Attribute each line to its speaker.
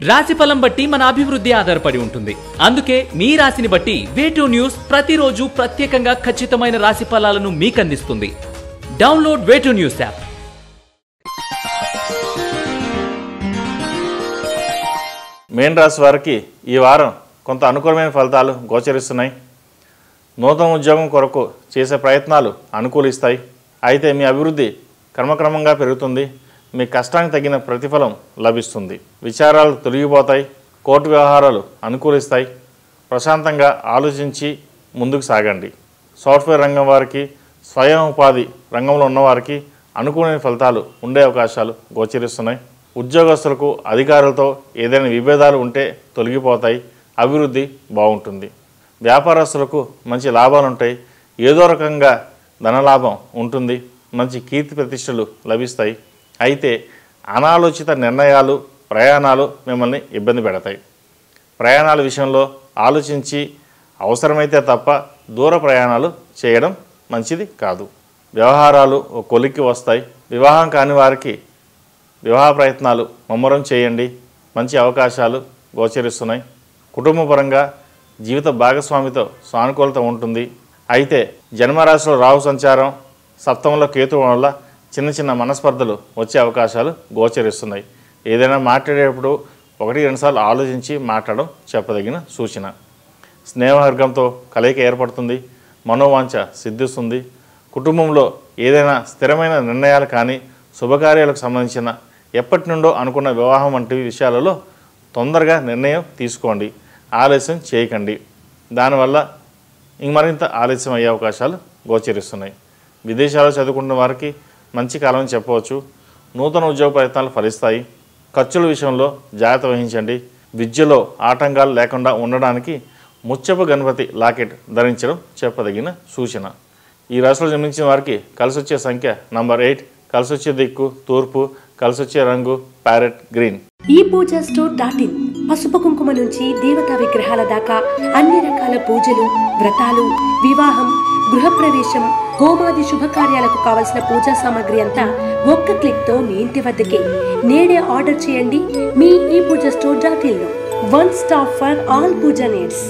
Speaker 1: రాశిఫలం బట్టి మన అభివృద్ధి ఆధారపడి ఉంటుంది. అందుకే మీ రాశిని బట్టి వే2 న్యూస్ ప్రతిరోజు ప్రత్యేకంగా ఖచ్చితమైన రాశి ఫలాలను మీకు అందిస్తుంది. Download Way2News app.
Speaker 2: మేన్ రాశి వారికి ఈ వారం కొంత అనుకూలమైన ఫలితాలు గోచరిస్తున్నాయి. నూతన ఉద్యోగం కొరకు చేసే ప్రయత్నాలు అనుకూలిస్తాయి. అయితే మీ అభివృద్ధి క్రమక్రమంగా పెరుగుతుంది. మీ కష్టానికి తగిన ప్రతిఫలం లభిస్తుంది. విచారాలు తొలగిపోతాయి. కోర్టు వ్యవహారాలు అనుకూలిస్తాయి. ప్రశాంతంగా ఆలోచించి ముందుకు సాగండి. సాఫ్ట్వేర్ రంగం వారికి, స్వయం ఉపాధి రంగంలో ఉన్నవారికి అనుకూలమైన ఫలితాలు ఉండే అవకాశాలు గోచరిస్తున్నాయి. ఉద్యోగస్తులకు అధికారులతో ఏదైనా విభేదాలు ఉంటే తొలగిపోతాయి. అభివృద్ధి బాగుంటుంది. వ్యాపారస్తులకు మంచి లాభాలు ఉంటాయి. ఏదో రకంగా ధనలాభం ఉంటుంది. మంచి కీర్తి ప్రతిష్టలు లభిస్తాయి. అయితే అనాలోచిత నిర్ణయాలు, ప్రయాణాలు మిమ్మల్ని ఇబ్బంది పెడతాయి. ప్రయాణాల విషయంలో ఆలోచించి అవసరమైతే తప్ప దూర ప్రయాణాలు చేయడం మంచిది కాదు. వ్యవహారాలు ఒక కొలిక్కి వస్తాయి. వివాహం కాని వారికి వివాహ ప్రయత్నాలు ముమ్మరం చేయండి. మంచి అవకాశాలు గోచరిస్తున్నాయి. కుటుంబపరంగా జీవిత భాగస్వామితో సానుకూలత ఉంటుంది. అయితే జన్మరాశిలో రాహు సంచారం, సప్తమంలో కేతు వల్ల చిన్న చిన్న మనస్పర్ధలు వచ్చే అవకాశాలు గోచరిస్తున్నాయి. ఏదైనా మాట్లాడేటప్పుడు 1-2 సార్లు ఆలోచించి మాట్లాడడం చెప్పదగిన సూచన. స్నేహవర్గంతో కలయిక ఏర్పడుతుంది. మనోవాంఛ సిద్ధిస్తుంది. కుటుంబంలో ఏదైనా స్థిరమైన నిర్ణయాలు కానీ, శుభకార్యాలకు సంబంధించిన ఎప్పటి నుండో అనుకున్న వివాహం వంటి విషయాలలో తొందరగా నిర్ణయం తీసుకోండి. ఆలస్యం చేయకండి. దానివల్ల మరింత ఆలస్యం అయ్యే అవకాశాలు గోచరిస్తున్నాయి. విదేశాల్లో చదువుకున్న వారికి మంచి కాలం చెప్పవచ్చు. నూతన ఉద్యోగ ప్రయత్నాలు ఫలిస్తాయి. ఖర్చుల విషయంలో జాగ్రత్త వహించండి. విద్యలో ఆటంకాలు లేకుండా ఉండడానికి ముత్యపు గణపతి లాకెట్ ధరించడం చెప్పదగిన సూచన. ఈ రాశిలో జన్మించిన వారికి కలిసొచ్చే సంఖ్య నంబర్ 8, కలిసొచ్చే దిక్కు తూర్పు, కలిసొచ్చే రంగు ప్యారెట్ గ్రీన్.
Speaker 3: ఈ పూజా స్టోర్.in పసుపు కుంకుమ నుంచి దేవతా విగ్రహాల దాకా అన్ని రకాల పూజలు, వ్రతాలు, వివాహం, గృహప్రవేశం, హోమాది శుభకార్యాలకు కావలసిన పూజా సామాగ్రి అంతా ఒక్క క్లిక్ తో మీ ఇంటి వద్దకే. నేడే ఆర్డర్ చేయండి మీ ఈ పూజా స్టోర్.in లో. One stop for all puja needs.